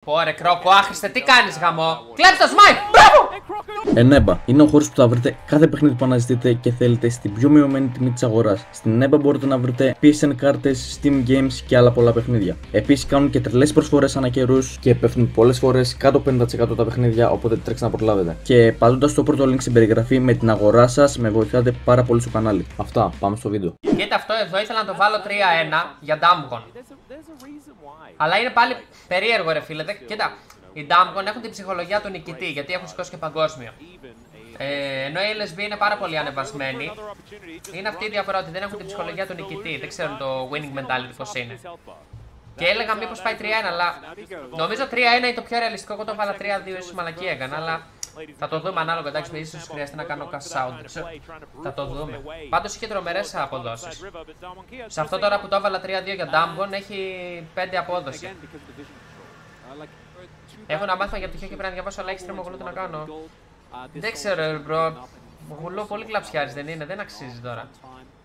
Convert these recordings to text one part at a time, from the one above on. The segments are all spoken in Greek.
Ωραία, Κρόκο, άχρηστε, τι κάνεις γαμό. Κλέψτε το smite, μπράβο! Ενέμπα είναι ο χώρος που θα βρείτε κάθε παιχνίδι που αναζητείτε και θέλετε στην πιο μειωμένη τιμή της αγοράς. Στην Ενέμπα μπορείτε να βρείτε PSN κάρτες, Steam Games και άλλα πολλά παιχνίδια. Επίσης κάνουν και τρελές προσφορές ανά καιρούς και πέφτουν πολλές φορές κάτω από 50% τα παιχνίδια, οπότε τρέξτε να προλάβετε. Και πατώντας το πρώτο link στην περιγραφή με την αγορά σας, με βοηθάτε πάρα πολύ στο κανάλι. Αυτά, πάμε στο βίντεο. Κοίτα, αυτό εδώ ήθελα να το βάλω 3-1 για Damgon. Αλλά είναι πάλι περίεργο, ρε φίλε. Κοίτα, οι Damgon έχουν την ψυχολογία του νικητή γιατί έχουν σηκώσει και παγκόσμιο. Ενώ οι LSB είναι πάρα πολύ ανεβασμένοι. Είναι αυτή η διαφορά ότι δεν έχουν την ψυχολογία του νικητή. Δεν ξέρουν το winning mentality πώς είναι. Και έλεγα μήπως πάει 3-1, αλλά νομίζω 3-1 είναι το πιο ρεαλιστικό. Εγώ το βάλα 3-2, ίσως μαλακή έκανα, αλλά θα το δούμε ανάλογα. Εντάξει, ίσως χρειαστεί να κάνω cash out. Θα το δούμε. Πάντως είχε τρομερές αποδόσεις. Σε αυτό τώρα που το έβαλα 3-2 για Damgon έχει 5 απόδοση. Έχω ένα μάθημα για πτυχίο και πρέπει να διαβάσω, αλλά έχει stream Woulou να κάνω. Δεν ξέρω, bro. Woulou πολύ κλαψιάρης δεν είναι, δεν αξίζει τώρα.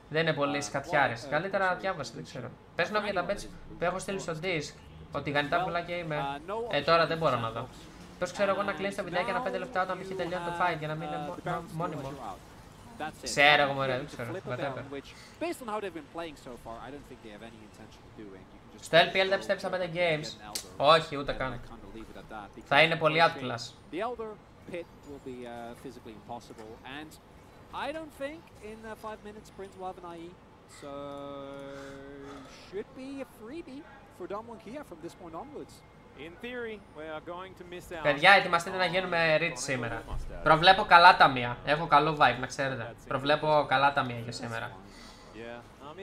Δεν είναι πολύ σκατιάρης. Καλύτερα να διάβασε, δεν ξέρω. Πες νόμια για τα bets που έχω στείλει στο disc. Ότι γανιτά πουλάκια είμαι. Τώρα δεν μπορώ να δω. Πώς ξέρω εγώ να κλείσει τα βιντεάκια ένα 5 λεπτά όταν έχει τελειώσει το fight για να μην είναι μόνιμο. Ξέρω εγώ μωρέ, δεν ξέρω. Στο LPL δεν πιστεύεις στα 5 games. Όχι, ούτε καν. Θα είναι πολύ outclass. I don't think in 5 minutes Prince will have an IE, so should be a freebie for Damwon from this point onwards. In theory, we are going to miss out. Παιδιά, ετοιμαστείτε να γίνουμε rich σήμερα. Προβλέπω καλά ταμεία. Έχω καλό vibe, να ξέρετε. Προβλέπω καλά ταμεία για σήμερα.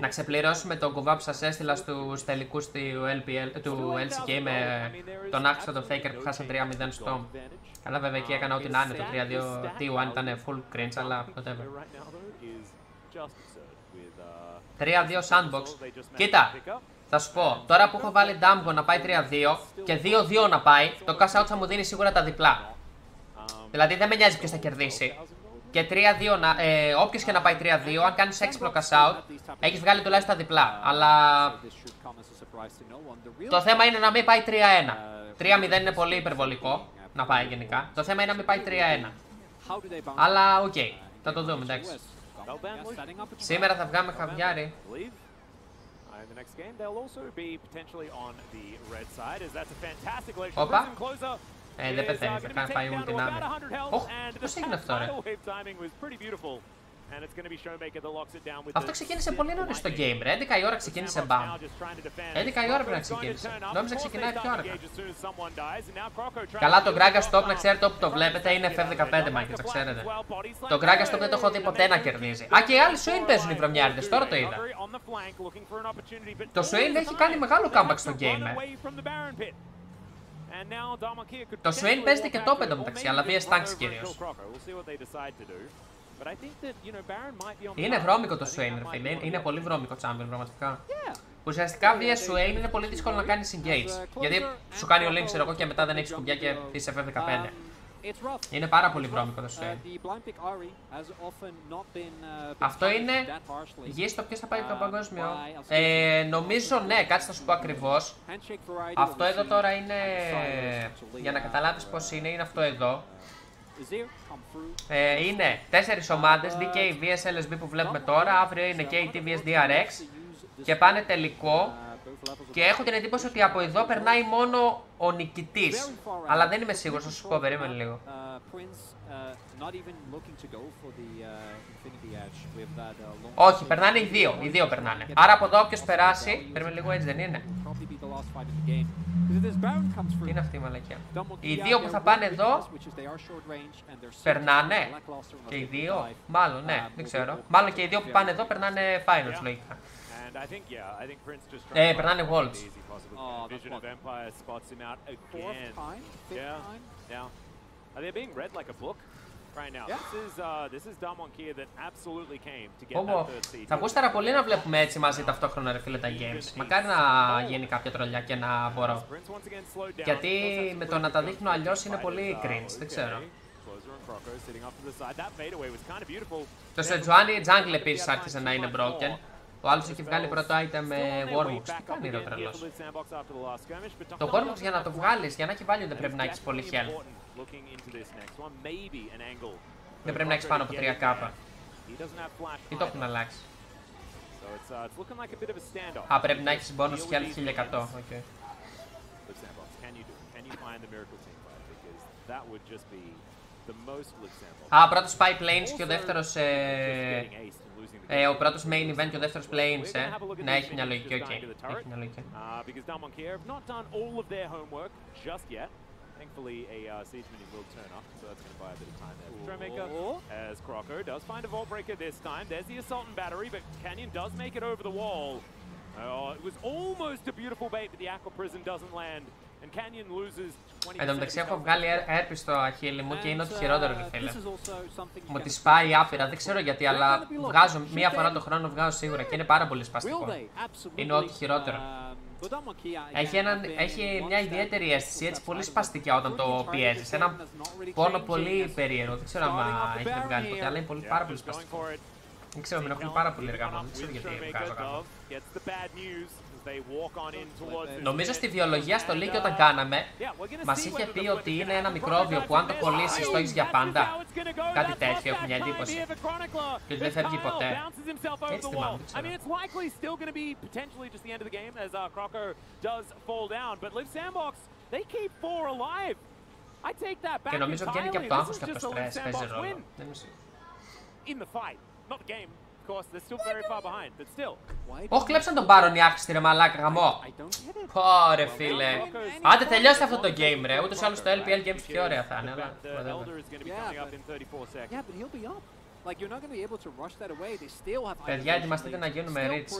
Να ξεπληρώσουμε τον κουβά που σας έστειλα στους τελικούς του LCK με τον άχρηστο το Faker που χάσαν 3-0 στο. Καλά, βέβαια εκεί έκανα ό,τι να είναι. Το 3-2 T1 ήταν full cringe, αλλά whatever. 3-2 sandbox. Κοίτα, θα σου πω, τώρα που έχω βάλει Damgon να πάει 3-2 και 2-2 να πάει, το cash out θα μου δίνει σίγουρα τα διπλά. Δηλαδή δεν με νοιάζει ποιος θα κερδίσει. Και 3-2, όποιος και να πάει 3-2, αν κάνεις έξυπνο cash out, έχεις βγάλει τουλάχιστον τα διπλά. Αλλά το θέμα είναι να μην πάει 3-1. 3-0 είναι πολύ υπερβολικό να πάει γενικά. Το θέμα είναι να μην πάει 3-1. Αλλά οκ, θα το δούμε, εντάξει. Σήμερα θα βγάμε χαβιάρι. Όπα. Δεν πεθαίνει, θα κάνει πάει ulti να είναι. Πώς έγινε αυτό ρε. Αυτό ξεκίνησε πολύ νωρίς στο game ρε, 11 η ώρα ξεκίνησε μπαμ. 11 η ώρα πρέπει να ξεκίνησε, νόμιζα ξεκινάει πιο αργά. Καλά, το Graga Stop να ξέρετε όπου το βλέπετε είναι FF15 μάκες, να ξέρετε. Το Graga Stop δεν το έχω δει ποτέ να κερδίζει. Α, και οι άλλοι Swain παίζουν οι βρωμιάριδες, τώρα το είδα. Το Swain έχει κάνει μεγάλο comeback στο game. Το Swain παίζεται και το 5 μεταξύ, αλλά VS Tanks κυρίως. Είναι βρώμικο το Swain, ρε φίλε. Είναι πολύ βρώμικο champion, πραγματικά. Ουσιαστικά VS Swain είναι πολύ δύσκολο να κάνει engage. Γιατί σου κάνει ο link, ξέρω εγώ, και μετά δεν έχει κουμπιά και είσαι FF15. Είναι πάρα πολύ βρώμικο το Swain. Αυτό είναι γη στο ποιος θα πάει το παγκόσμιο. Νομίζω ναι, κάτι θα σου πω ακριβώς. Αυτό εδώ τώρα είναι, για να καταλάβεις πώς είναι αυτό εδώ. Είναι 4 ομάδες, DK vs LSB που βλέπουμε τώρα. Αύριο είναι KT vs DRX και πάνε τελικό. Και έχω την εντύπωση ότι από εδώ περνάει μόνο ο νικητής. Αλλά δεν είμαι σίγουρος, θα σου πω, περίμενε λίγο. Όχι, περνάνε οι δύο. Οι δύο περνάνε. Άρα από εδώ όποιος περάσει. Περίμενε λίγο, έτσι δεν είναι. Τι είναι αυτή η μαλακιά. Οι δύο που θα πάνε εδώ περνάνε. Και οι δύο, μάλλον, ναι, δεν ξέρω. Μάλλον και οι δύο που πάνε εδώ περνάνε finals λογικά. Περνάνε Worlds. Θα γούσταρα πολύ να βλέπουμε έτσι μαζί ταυτόχρονα ρε φίλε τα games. Μακάρι να γίνει κάποια τρολιά και να μπορώ. Γιατί με το να τα δείχνω αλλιώς είναι πολύ cringe, δεν ξέρω. Το Sejuani Jungle επίσης άρχισε να είναι broken. Ο άλλος έχει βγάλει πρώτο item με Wormux. Τι κάνει ρε ο τρελός. Το Wormux για να το βγάλεις, για να έχει value δεν πρέπει να έχεις πολύ health. Δεν πρέπει να έχεις πάνω από 3k. Ή το έχουν αλλάξει. Α, πρέπει να έχεις bonus health 1100. Okay. Α, ο πρώτος πάει planes και ο δεύτερος... ο πρώτος main event και ο δεύτερος planes, ναι, έχει μια λογική, οκ. Έχει μια λογική. Thankfully, a siege mini will turn up, so that's going to buy a bit of time there. Dramaker, as Croco does find a Vault Breaker this time. There's the Assault and Battery, but Canyon does make it over the wall. It was almost a beautiful bait, but the Aqua Prison doesn't land. And Canyon loses 20%. Εν τω μεταξύ έχω βγάλει έρπη στο αχίλι μου και είναι ό,τι χειρότερο, φίλε. Μου τη σπάει άπειρα, δεν ξέρω γιατί, αλλά βγάζω μία φορά το χρόνο, βγάζω σίγουρα και είναι πάρα πολύ σπαστικό. Είναι ό,τι χειρότερο. Έχει μια ιδιαίτερη αίσθηση, έτσι πολύ σπαστική όταν το πιέζεις. Ένα πόνο πολύ περίεργο. Δεν ξέρω αν έχει βγάλει ποτέ, αλλά είναι πάρα πολύ σπαστικό. Δεν ξέρω, με ενοχλεί πάρα πολύ εργά μου. Δεν ξέρω γιατί βγάζω κάτω. Νομίζω στη βιολογία στο League όταν κάναμε, μας είχε πει ότι είναι ένα μικρόβιο που αν το κολλήσεις το έχεις για πάντα. Κάτι τέτοιο, έχω μια εντύπωση. Και ότι δεν φεύγει ποτέ. Έτσι θυμάμαι, δεν ξέρω. Και νομίζω βγαίνει και από το άγχος και από το στρες, παίζει ρόλο. Όχι, κλέψαν τον Baron οι άχρηστοι ρε μαλάκα, γαμό. Ωρε φίλε. Άντε τελειώστε αυτό το game ρε. Ούτως ή άλλως το LPL games πιο ωραία θα είναι, αλλά παιδιά, ετοιμαστείτε να γίνουμε rich.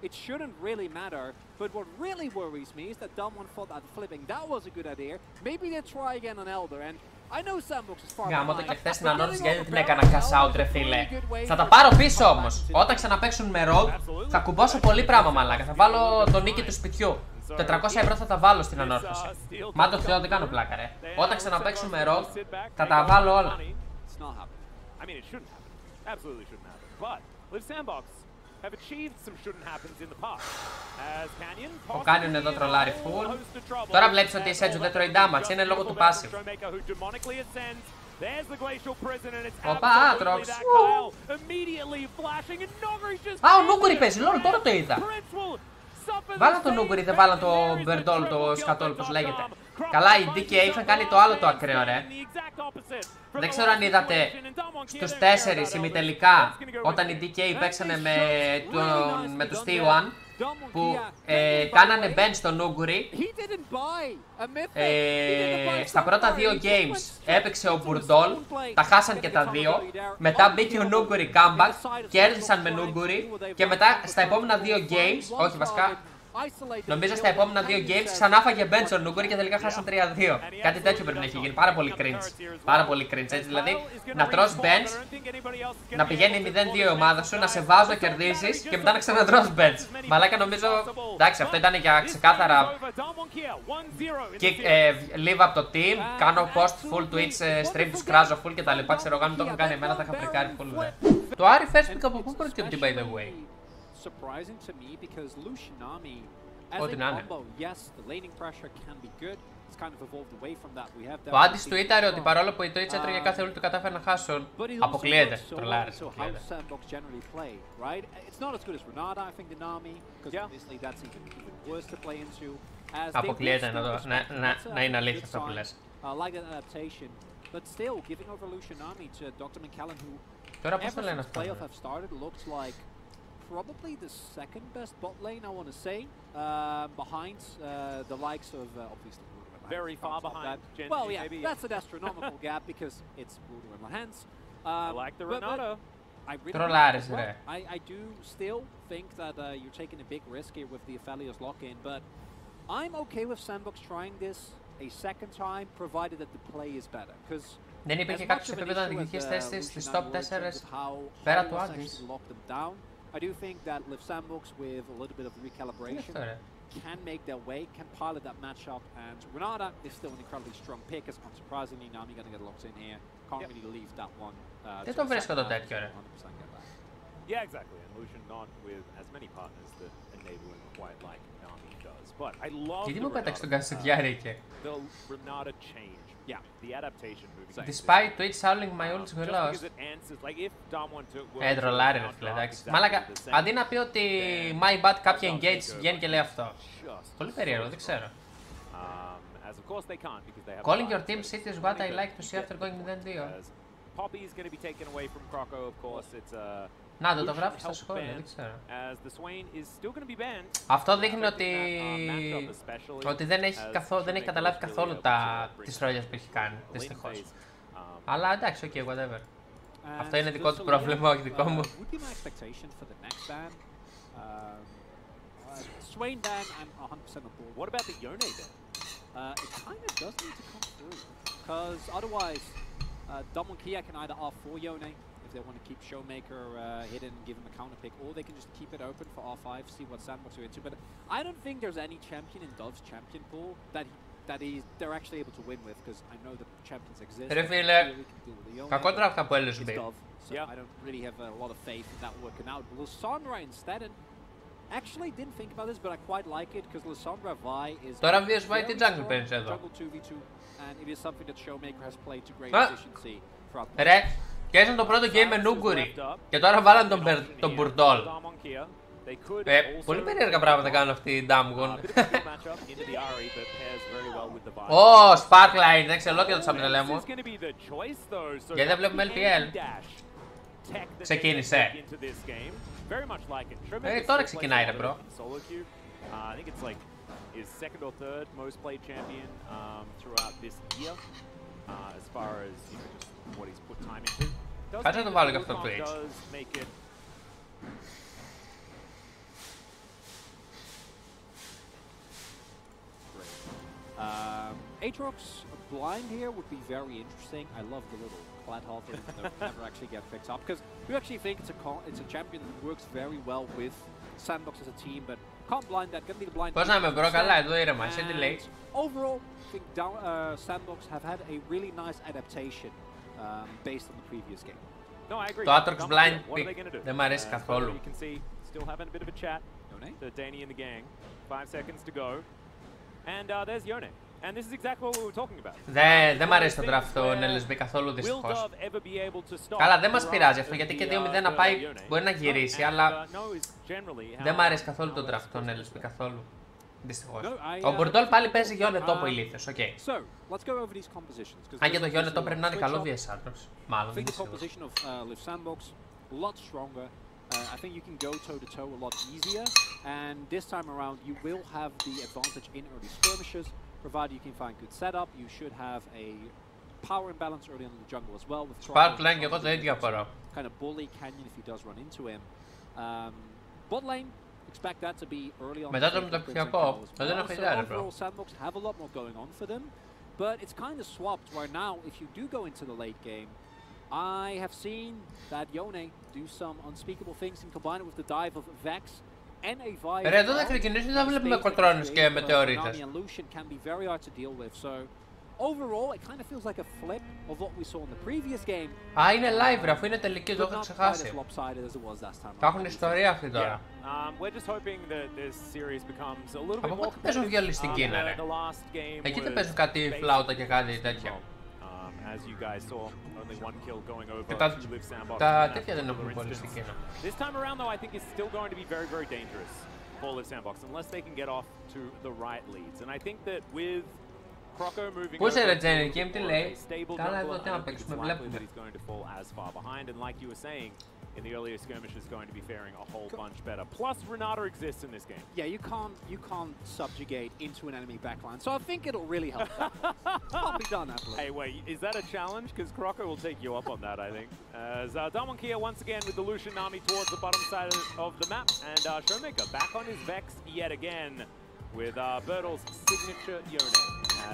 It shouldn't really matter, but what really worries me is that Damwon thought that flipping that was a good idea. Maybe they try again on Elder, and I know Sandbox is far behind. Γάμο το και χθες την ανόρθωση γιατί την έκανα cash out ρε φίλε. Θα τα πάρω πίσω όμως. Όταν ξαναπαίξουν με Rogue θα κουμπώσω πολύ πράγμα μαλάκα. Θα βάλω το νίκη του σπιτιού. 400 ευρώ θα τα βάλω στην ανόρθωση. Μα το Θεό δεν κάνω πλάκα ρε. Όταν ξαναπαίξουν με Rogue θα τα βάλω όλα. Ο Canyon εδώ τρολάρει full. Τώρα βλέπεις ότι η Σέτζου δεν τρώει damage, είναι λόγω του passive. Οπα, άτροξ. Α, ο Νούγκουρι παίζει, λόλ, τώρα το είδα. Βάλαν τον Νούγκουρι, δεν βάλαν το Μπερντόλ, το σκατόλ, πώς λέγεται. Καλά, οι DK είχαν κάνει το άλλο το ακραίο, ρε. Δεν ξέρω αν είδατε στους 4 ημιτελικά όταν οι DK παίξανε με τους T1 που κάνανε bench στον Νούγκουρι. Στα πρώτα 2 games έπαιξε ο Μπουρντόλ, τα χάσαν και τα 2. Μετά μπήκε ο Νούγκουρι comeback, κέρδισαν με Νούγκουρι και μετά στα επόμενα 2 games, όχι βασικά, νομίζω στα επόμενα 2 games ξανάφαγε bench ο Νούγκουρι και τελικά χάσαν 3-2. Κάτι τέτοιο πρέπει να έχει γίνει. Πάρα πολύ cringe. Πάρα πολύ cringe. Έτσι δηλαδή να τρως bench, να πηγαίνει 0-2 η ομάδα σου, να σε βάζω, να κερδίσεις και μετά να ξανατρως bench. Μαλάκα νομίζω. Εντάξει, αυτό ήταν για ξεκάθαρα. Leave από το team. Κάνω post full Twitch stream, του κράζω full κτλ. Ξέρω εγώ αν το έχουν κάνει εμένα θα είχα πρικάρει full. Το Άρη first pick από πού προκύπτει by the way. Surprising to me because Lucianami as a combo, yes, the laning pressure can be good. It's kind of evolved away from that. We have that. Ο Άντις του ήταν ότι παρόλο που η Twitch έτρωγε κάθε ούλη του κατάφερε να χάσουν, αποκλείεται. Τρολάρες, αποκλείεται. Αποκλείεται να είναι αλήθεια αυτό που λες. Τώρα πώς το λένε αυτό. Probably the second best bot lane, I want to say, behind the likes of obviously Woulou and Very far behind. Well, yeah, maybe, that's an astronomical gap because it's Woulou and Lahans. I like the Renato. I do still think that you're taking a big risk here with the Aphelios lock-in, but I'm okay with Sandbox trying this a second time, provided that the play is better. Because δεν υπήρχε κάποιος επίπεδο να διηγηθείς θέσεις στις top 4 πέρα του Άντις. I do think that Liv Sandbox with a little bit of recalibration can make their way, can pilot that matchup, and Renata is still an incredibly strong pick, as unsurprisingly Nami gonna get locked in here. Can't really leave that one. Δεν το βρίσκω το τέτοιο ρε. Yeah, exactly. And Lucian not with as many partners that enable him quite like Nami does. But I love Γιατί the μου πέταξε τον Renata, Κασιδιάρη εκεί. the Renata change. Yeah, the adaptation moving. Despite Twitch howling my ultimate Just lost. because it answers, like if Damwon took Τρολάρει ρε φίλε, εντάξει. Μάλακα, αντί να πει ότι my bad κάποια engage βγαίνει και λέει αυτό. Πολύ περίεργο, δεν ξέρω. Calling your team city is what I like to see after going with N2. Να το γράφει στα σχόλια, δεν ξέρω. Αυτό δείχνει ότι δεν έχει καταλάβει καθόλου τις ρόλιες που έχει κάνει, δυστυχώς. Αλλά εντάξει, ok, whatever. Αυτό είναι δικό του πρόβλημα, όχι δικό μου. Swain ban, I'm 100% on board. What about the Yone then? It kind of does need to come through, because otherwise, Dom and Kia can either R4 Yone if they want to keep Showmaker hidden, give him a counter pick, or they can just keep it open for R5, see what sandbox are into. But I don't think there's any champion in Dove's champion pool they're actually able to win with, because I know the champions exist. Ρε φίλε, κακό τώρα αυτά που έλεγες μπει. So I don't really have a lot of faith in that working out. Lysandra instead, and actually didn't think about this, but I quite like it, because Lysandra Vi is Τώρα βγες Vi τι jungle παίρνεις εδώ. jungle 2v2, and it is something that Showmaker has played to great efficiency. Ρε, κέσαν το πρώτο game με Νούγκουρι και τώρα βάλαν τον Μπουρντόλ. Πολύ περίεργα πράγματα κάνουν αυτοί οι Damwon. Ω, Sparkline, δεν ξέρω τι θα τους απτελέ μου. Γιατί δεν βλέπουμε LPL. Ξεκίνησε. Τώρα ξεκινάει ρε bro. Κάτσε να το βάλω και αυτό το Twitch. Aatrox blind here would be very interesting. I love the little clad halter that never actually get picked up, because we actually think it's a champion that works very well with Sandbox as a team, but can't blind that. Gonna need a blind. Πώς να με βρω καλά, εδώ ήρεμα, εσύ τι λέει. Overall, I think Sandbox have had a really nice adaptation based on the previous game. No, I agree. Το Aatrox blind pick δεν μ' αρέσει καθόλου. Still having a bit of a chat. The Danny and the gang. 5 seconds to go. And there's Yone. And this is exactly what we were talking about. Δεν μ' αρέσει το draft το LSB καθόλου δυστυχώς. Καλά, δεν μας πειράζει αυτό, γιατί και 2-0 να πάει μπορεί να γυρίσει, αλλά δεν μ' αρέσει καθόλου το draft το LSB καθόλου. Δυστυχώς. Ο Μπουρντόλ πάλι παίζει Yone τόπο ηλίθιος, οκ. Αν και το Yone το πρέπει να είναι καλό VS μάλλον, δεν είναι σίγουρος. I think you can go toe-to-toe a lot easier, and this time around you will have the advantage in early skirmishes, provided you can find good setup. You should have a power imbalance early on in the jungle as well. With Sparkline, εγώ το ίδιο απορώ. Kind of bully Canyon if he does run into him. Bot lane, expect that to be early on. Μετά το μεταπτυχιακό, δεν έχω ιδέα ρε bro. Sandbox have a lot more going on for them, but it's kind of swapped where now if you do go into the late game, I have seen that Yone do some unspeakable things and combine it with the dive of Vex and a Vibe. Ρε, εδώ θα ξεκινήσουμε να βλέπουμε κολτρώνες και μετεωρίτες. Overall, it kind of feels like a flip of what we saw in the previous game. Α, είναι live ρε, αφού είναι τελική, το έχω ξεχάσει. Θα έχουν ιστορία αυτή τώρα. Από πότε παίζουν βιολί στην Κίνα ρε. Εκεί δεν παίζουν κάτι φλάουτα και κάτι τέτοια. As you guys saw, only one kill going over to Live Sandbox. This time around, though, I think it's still going to be very, very dangerous for Live Sandbox unless they can get off to the right leads. And I think that with Croco moving over to a stable jungle, I don't think it's likely that he's going to fall as far behind. And like you were saying, in the earlier skirmishes, going to be faring a whole bunch better. Plus, Renata exists in this game. Yeah, you can't subjugate into an enemy backline, so I think it'll really help. Can't be done, Apple. Hey, wait, is that a challenge? Because Croco will take you up on that, I think. As Damwon Kia once again with the Lucian army towards the bottom side of the map, and Showmaker back on his Vex yet again with Bertle's signature Yone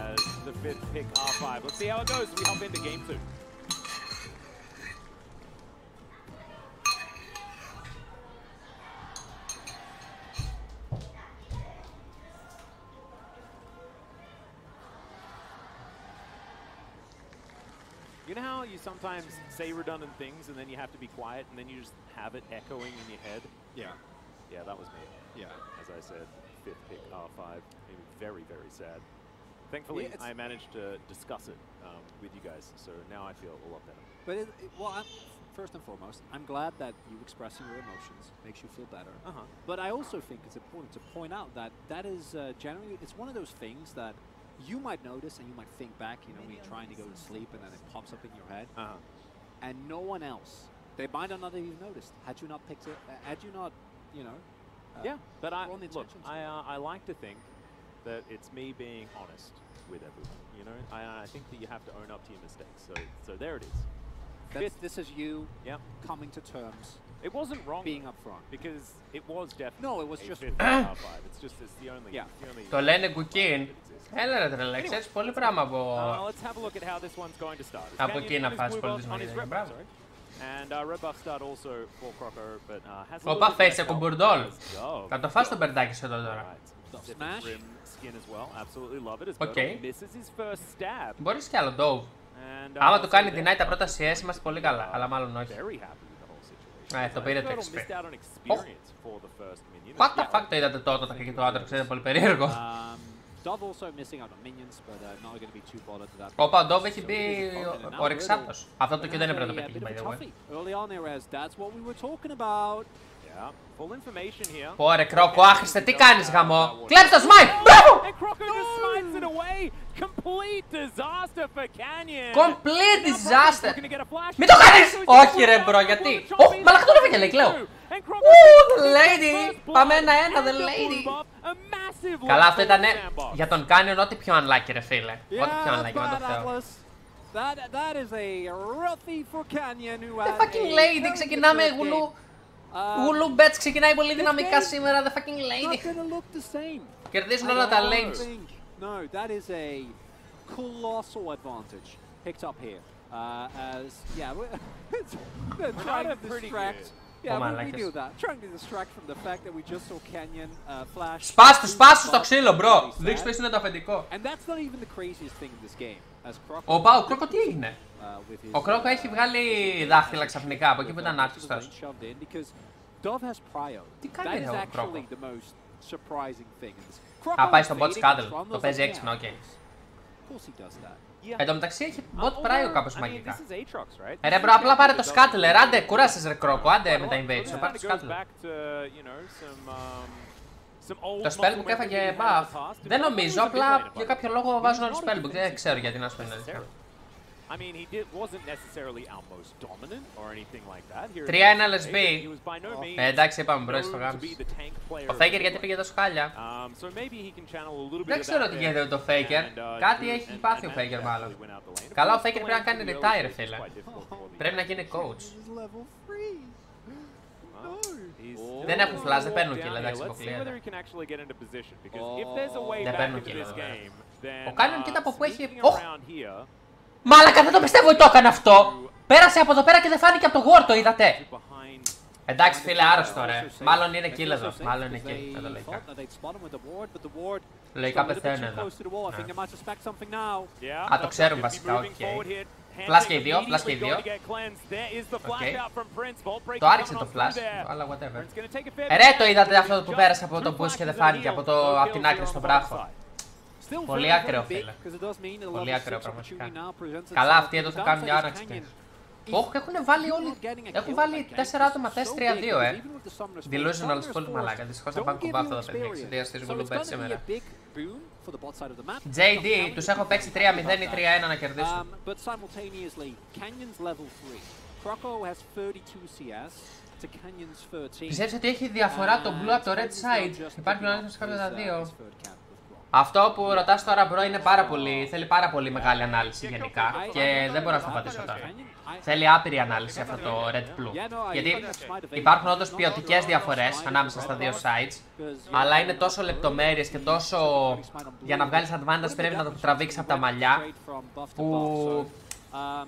as the 5th pick R5. Let's see how it goes as we hop into game 2. You You know how you sometimes say redundant things and then you have to be quiet and then you just have it echoing in your head? Yeah. Yeah, that was me. Yeah. As I said, 5th pick R5. Made me very, very sad. Thankfully, I managed to discuss it with you guys, so now I feel a lot better. But first and foremost, I'm glad that you expressing your emotions makes you feel better. But I also think it's important to point out that that is generally, it's one of those things that you might notice and you might think back, you know, when you're trying to go to sleep and then it pops up in your head. And no one else, they might not have even noticed. Had you not picked it, had you not, you know. Yeah, but look, I like to think that it's me being honest with everyone, you know. I think that you have to own up to your mistakes. So there it is. This is you coming to terms. It wasn't wrong being upfront because it was definitely. No, it was just. It's just it's the only. Το λένε κουκίν. Έλα ρε τρελέ, ξέρεις πολύ πράγμα από... Let's have a look at how this one's going to start. Από εκεί να φας πολύ της μαγείας. Μπράβο. And red buff start also for Croco, but has a Όπα, φέσε κουμπουρντόλ. Θα το φας το μπερδάκι σου εδώ τώρα. Οκ. Μπορείς κι άλλο, Dove. Άμα του κάνει deny τα πρώτα CS είμαστε πολύ καλά, αλλά μάλλον όχι. Το πήρε το XP. What the fuck, το είδατε τότε και το άντρο, ξέρετε, πολύ περίεργο. Όπα, ο Dove έχει μπει ορεξάτος. Αυτό το και δεν έπρεπε να το πετύχει, by the way. Ωραία, Κρόκο, άχρηστε, τι κάνεις γαμό. Κλέψε το smite, μπράβο! Complete disaster. Μην το κάνεις! Όχι ρε μπρο, γιατί? Μαλάκα τον έφεγε, λέει, κλαίω. The lady! Πάμε 1-1, the lady! Καλά, αυτό ήταν για τον Canyon ό,τι πιο unlucky ρε φίλε. Ό,τι πιο unlucky, με το Θεό. The fucking lady, ξεκινάμε Woulou. Woulou bets ξεκινάει πολύ δυναμικά σήμερα, the fucking lady. Κερδίζουν όλα τα lanes. No, that is a colossal advantage picked up here. As they're trying to distract. Yeah, we knew that. Trying to distract from the fact that we just saw Canyon flash. Σπάσου στο ξύλο, bro. Δείξου ποιος είναι το αφεντικό. And that's not even the craziest thing in this game. As Croco. Όπα, ο Κρόκο τι έγινε? Ο Κρόκο έχει βγάλει δάχτυλα ξαφνικά από εκεί που ήταν άχρηστος. Τι κάνει ρε ο Κρόκο? Α, πάει στο bot scuttle. Το παίζει έξυπνα, οκ. Εν τω μεταξύ έχει bot πράιο κάπως μαγικά. Ρε μπρο, απλά πάρε το scuttle, άντε, κουράσες ρε Κρόκο, άντε με τα invade σου, πάρε το scuttle. Το spellbook έφαγε buff. Δεν νομίζω, απλά για κάποιο λόγο βάζουν όλο spellbook, δεν ξέρω γιατί να σου πει αλήθεια. 3-1 LSB. Εντάξει, είπαμε μπρο, στο γάμος. Ο Faker γιατί πήγε τόσο χάλια? Δεν ξέρω τι γίνεται με το Faker. Κάτι έχει πάθει ο Faker μάλλον. Καλά, ο Faker πρέπει να κάνει retire, φίλε. Πρέπει να γίνει coach. Δεν έχουν flash, δεν παίρνουν kill, εντάξει, αποκλείεται. Δεν παίρνουν kill εδώ πέρα. Ο Canyon κοίτα από που έχει... Μάλακα, δεν το πιστεύω ότι το έκανε αυτό! Πέρασε από εδώ πέρα και δεν φάνηκε από το ward, το είδατε! Εντάξει φίλε, άρρωστο ρε. Μάλλον είναι kill εδώ. Μάλλον είναι kill εδώ λογικά. Λογικά πεθαίνουν εδώ. Α, το ξέρουν βασικά, οκ. Flash και οι δύο, flash και οι δύο. Το άριξε το flash, αλλά whatever. Ρε, το είδατε αυτό που πέρασε από το bush και δεν φάνηκε από την άκρη στον βράχο. Πολύ άκραίο φίλε. Πολύ άκραίο πραγματικά. Καλά, αυτοί εδώ θα κάνουν μια άραξη. Όχι, έχουν βάλει όλοι. Έχουν βάλει 4 άτομα, 4-3-2, Delusional full μαλάκα. Δυστυχώς θα πάνε κουμπά αυτό το παιδί εξαιτίας της Woulou bet σήμερα. JD, τους έχω παίξει 3-0 ή 3-1 να κερδίσουν. Πιστεύεις ότι έχει διαφορά το blue από το red side? Υπάρχει πλέον σε κάποια τα δύο. Αυτό που ρωτάς τώρα, bro, είναι θέλει πάρα πολύ μεγάλη ανάλυση γενικά και δεν μπορώ να σου απαντήσω τώρα. Θέλει άπειρη ανάλυση αυτό το red blue. Γιατί υπάρχουν όντως ποιοτικές διαφορές ανάμεσα στα δύο sides, αλλά είναι τόσο λεπτομέρειες και τόσο για να βγάλεις advantage πρέπει να το τραβήξεις από τα μαλλιά, που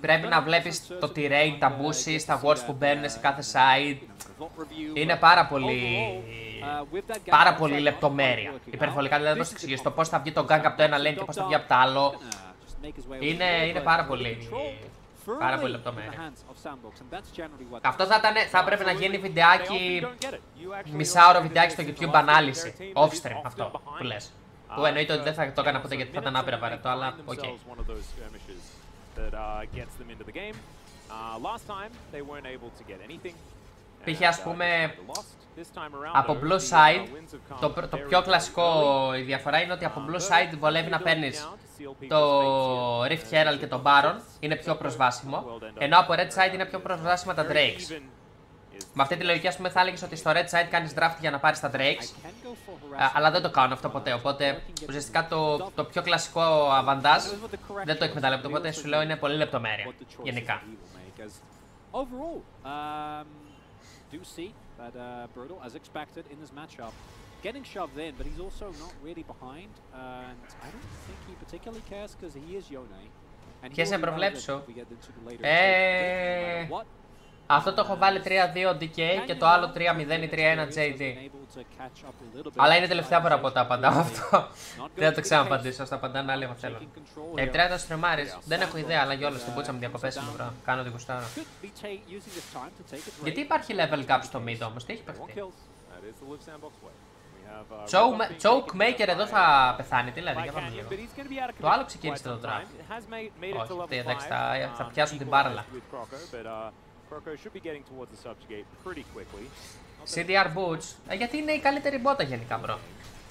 πρέπει να βλέπεις το terrain, τα bushes, τα wards που μπαίνουν σε κάθε side. Είναι πάρα πολύ λεπτομέρεια. Υπερβολικά δεν θα το εξηγήσω το πώς θα βγει το gank από το ένα lane και πώς θα βγει από το άλλο. Είναι πάρα πολύ Πάρα πολύ λεπτομέρεια. Αυτό θα έπρεπε να γίνει βιντεάκι, μισάωρο βιντεάκι στο YouTube ανάλυση. Off-stream αυτό που λες. Που εννοείται ότι δεν θα το έκανα ποτέ γιατί θα ήταν άπειρα βαρετό, αλλά οκ. Π.χ. ας πούμε από blue side, το πιο κλασικό η διαφορά είναι ότι από blue side βολεύει να παίρνεις το Rift Herald και το Baron, είναι πιο προσβάσιμο, ενώ από red side είναι πιο προσβάσιμα τα Drakes. Με αυτή τη λογική, ας πούμε, θα έλεγες ότι στο red side κάνεις draft για να πάρεις τα Drakes, αλλά δεν το κάνω αυτό ποτέ, οπότε ουσιαστικά το πιο κλασικό avantage δεν το εκμεταλλεύεται, οπότε σου λέω είναι πολύ λεπτομέρεια, γενικά. Do see that Brutal, as expected in this matchup, getting shoved in, but he's also not really behind, and I don't think he particularly cares because he is Yone. Και σε προβλέψω. Αυτό το έχω βάλει 3-2 DK και το άλλο 3-0 ή 3-1 JD. Αλλά είναι τελευταία φορά που τα απαντάω αυτό. Δεν θα το ξαναπαντήσω, θα απαντάνε άλλοι αν θέλουν. Επιτρέπεται να στρεμάρεις. Δεν έχω ιδέα, αλλά για όλους την πούτσα μου διακοπές είμαι βρω. Κάνω τη γουστάρα. Γιατί υπάρχει level cap στο mid όμως, τι έχει παιχτεί. Chokemaker εδώ θα πεθάνει, τι λέτε, για πάμε λίγο. Το άλλο ξεκίνησε το draft. Όχι, εντάξει, θα πιάσουν την μπάρλα. CDR Boots, γιατί είναι η καλύτερη μπότα γενικά, μπρο.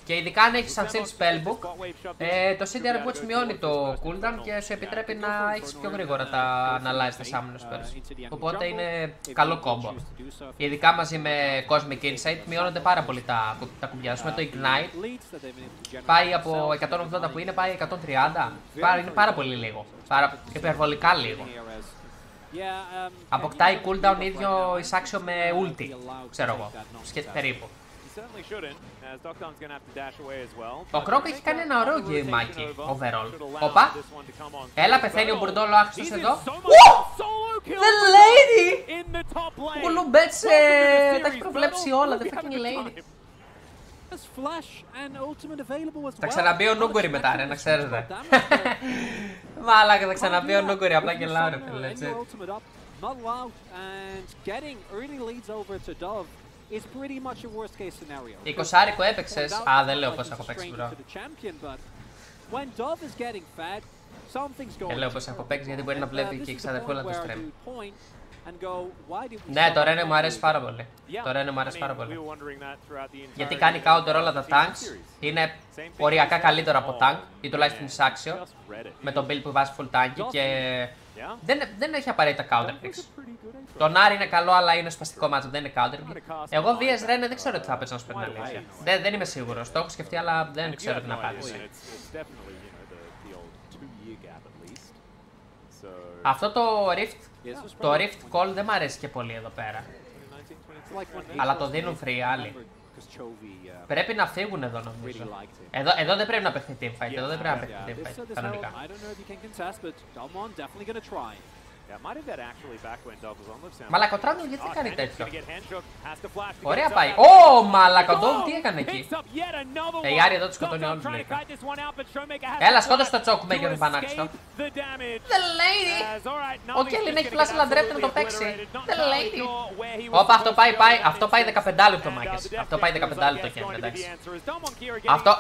Και ειδικά αν έχεις σαν spellbook, το CDR Boots μειώνει το cooldown και σου επιτρέπει να έχεις πιο γρήγορα να αλλάζεις τα summoner spells. Οπότε είναι καλό κόμπο. Ειδικά μαζί με Cosmic Insight μειώνονται πάρα πολύ τα κουμπιά. Με το Ignite πάει από 180 που είναι, πάει 130. Είναι πάρα πολύ λίγο. Υπερβολικά λίγο. Αποκτάει cooldown ίδιο εισάξιο με ulti, ξέρω εγώ, περίπου. Ο Κρόκ έχει κάνει ένα ωραίο γεμάκι, overall. Όπα, έλα πεθαίνει ο Μπουρντόλο άχρηστος εδώ. The lady! Woulou bets, τα έχει προβλέψει όλα, the fucking lady. Θα ξαναμπεί ο Νούγκουρη μετά, ρε, να ξέρετε. Μάλακα, θα ξαναμπεί ο Νούγκουρη, απλά γελάω, ρε φίλε, έτσι. Η 20άρικο έπαιξες. Α, δεν λέω πως έχω παίξει, μπρο. Δεν λέω πως έχω παίξει γιατί μπορεί να βλέπει και η ξαδερφούλα του stream. Ναι, το Rene μου αρέσει πάρα πολύ. Το Rene μου αρέσει πάρα πολύ. Γιατί κάνει counter όλα τα tanks. Είναι οριακά καλύτερο από tank ή τουλάχιστον εισάξιο. Με τον build που βάζει full tank και δεν έχει απαραίτητα counter picks. Το Nari είναι καλό, αλλά είναι σπαστικό matchup, δεν είναι counter pick. Εγώ vs Rene δεν ξέρω τι θα παίξω να σου πω την αλήθεια. Δεν είμαι σίγουρος. Το έχω σκεφτεί, αλλά δεν ξέρω την απάντηση. Αυτό το Rift Call δεν μ' αρέσει και πολύ εδώ πέρα. Αλλά το δίνουν free άλλοι. Πρέπει να φύγουν εδώ νομίζω. Εδώ δεν πρέπει να παίχνει teamfight. Εδώ δεν πρέπει να παίχνει teamfight. Κανονικά. Μαλάκα ο Τράντλ γιατί κάνει τέτοιο. Ωραία πάει. Ω μαλάκα ο Ντόβ τι έκανε εκεί. Η Άρη εδώ τους σκοτώνει όλους λέει. Έλα σκότωσε το Chokemaker του Πανάξιστο. The lady. Ο Κέλλιν έχει πλάσει λαντρέπτε να το παίξει. The lady. Όπα αυτό πάει 15 λεπτό μάκες. Αυτό πάει 15 λεπτό game, εντάξει.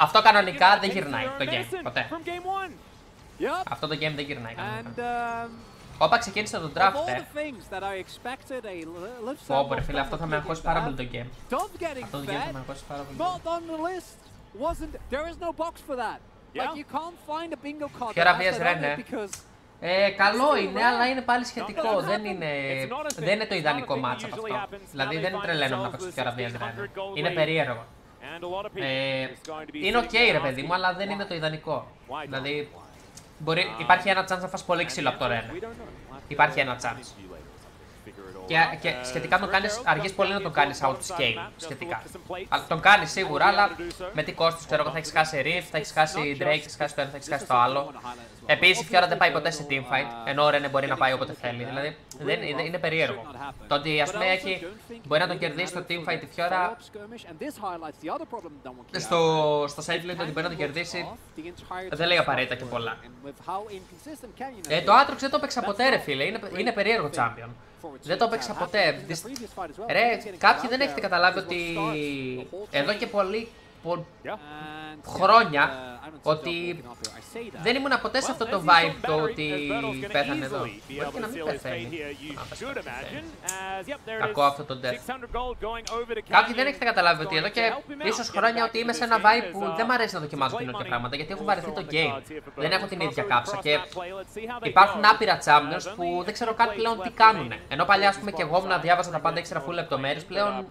Αυτό κανονικά δεν γυρνάει το game ποτέ. Αυτό το game δεν γυρνάει κανονικά. Όπα ξεκίνησε το draft, Πω, φίλε, αυτό θα με αγχώσει πάρα πολύ το game. Αυτό το game θα με αγχώσει πάρα πολύ. Ποιο ραβίας Ρένε. Καλό είναι, αλλά είναι πάλι σχετικό. Δεν είναι το ιδανικό match από αυτό. Δηλαδή δεν τρελαίνω να παίξω ποιο ραβίας Ρένε. Είναι περίεργο. Είναι ok ρε παιδί μου, αλλά δεν είναι το ιδανικό. Δηλαδή υπάρχει ένα chance να φας πολύ ξύλο από το Ρένε. Υπάρχει ένα chance. Και σχετικά τον κάνεις, αργείς πολύ να τον κάνεις outscale σχετικά. Τον κάνεις σίγουρα, αλλά με τι κόστος, ξέρω εγώ, θα έχεις χάσει Rift, θα έχεις χάσει Drake, θα έχεις χάσει το ένα, θα έχεις χάσει το άλλο. Επίσης η Fiora δεν πάει ποτέ σε teamfight, ενώ ο Rene μπορεί να πάει όποτε θέλει. Δηλαδή είναι περίεργο. Το ότι ας πούμε μπορεί να τον κερδίσει το teamfight η Fiora. Στο side lane ότι μπορεί να τον κερδίσει δεν λέει απαραίτητα και πολλά. Το Aatrox δεν το έπαιξα ποτέ, ρε φίλε. Είναι περίεργο champion. Δεν το έπαιξα ποτέ. Ρε, κάποιοι δεν έχετε καταλάβει ότι εδώ και πολλοί χρόνια ότι δεν ήμουν ποτέ σε αυτό το vibe το ότι πέθανε εδώ. Μπορεί και να μην πεθαίνει. Κακό αυτό το death. Κάποιοι δεν έχετε καταλάβει ότι εδώ και ίσως χρόνια ότι είμαι σε ένα vibe που δεν μου αρέσει να δοκιμάζω καινούργια πράγματα γιατί έχω βαρεθεί το game. Δεν έχω την ίδια κάψα και υπάρχουν άπειρα champions που δεν ξέρω καν πλέον τι κάνουν. Ενώ παλιά, ας πούμε, και εγώ να διάβαζα τα πάντα, ήξερα full λεπτομέρειες, πλέον.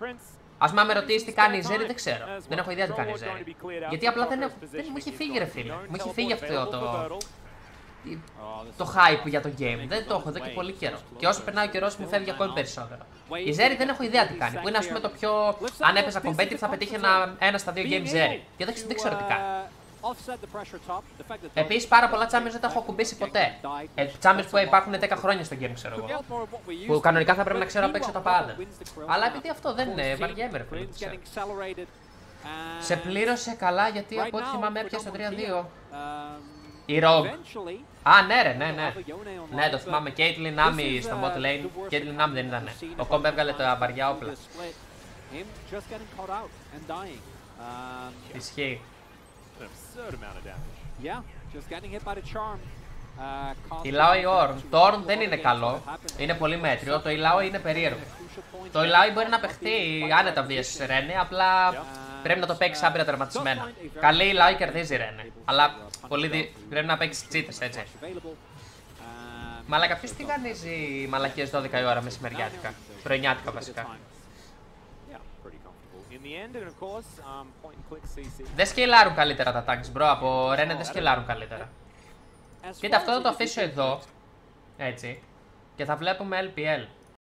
Ας πούμε, αν με ρωτήσει τι κάνει η Ζέρι, δεν ξέρω. Δεν έχω ιδέα τι κάνει η Ζέρι. Γιατί απλά δεν μου έχει φύγει, ρε φίλε. Μου έχει φύγει αυτό το hype για το game. Δεν το έχω εδώ και πολύ καιρό. Και όσο περνάει ο καιρός μου φεύγει ακόμη περισσότερο. Η Ζέρι δεν έχω ιδέα τι κάνει. Που είναι, ας πούμε, το πιο. Αν έπαιζα competitive θα πετύχει ένα στα δύο game Ζέρι. Και δεν ξέρω τι κάνει. Επίσης, πάρα πολλά champions δεν τα έχω ακουμπήσει ποτέ. Champions που υπάρχουν 10 χρόνια στο game, ξέρω εγώ. Που κανονικά θα πρέπει να ξέρω απ' έξω τα πάντα. Αλλά επειδή αυτό δεν είναι, βαριέμαι, ρε φίλε. Σε πλήρωσε καλά γιατί από ό,τι θυμάμαι έπιασε το 3-2. Η Rogue. Α, ναι, ρε, ναι. Ναι, το θυμάμαι. Caitlyn Nami στο bot lane. Caitlyn Nami δεν ήταν. Ο Comb έβγαλε τα βαριά όπλα. Ισχύει. Η Lao η Ornn. Το Ornn δεν είναι καλό. Είναι πολύ μέτριο. Το Lao είναι περίεργο. Το Lao μπορεί να παιχτεί άνετα vs Rene, απλά πρέπει να το παίξει άπειρα τερματισμένα. Καλή η Lao κερδίζει Rene. Αλλά πρέπει να παίξει τσίτες, έτσι. Μαλάκα, ποιος τηγανίζει μαλακίες 12 η ώρα μεσημεριάτικα. Πρωινιάτικα βασικά. Δεν σκελάρουν καλύτερα τα tanks, bro. Από Rene δεν σκελάρουν καλύτερα. Κοίτα, αυτό θα το αφήσω εδώ. Έτσι. Και θα βλέπουμε LPL.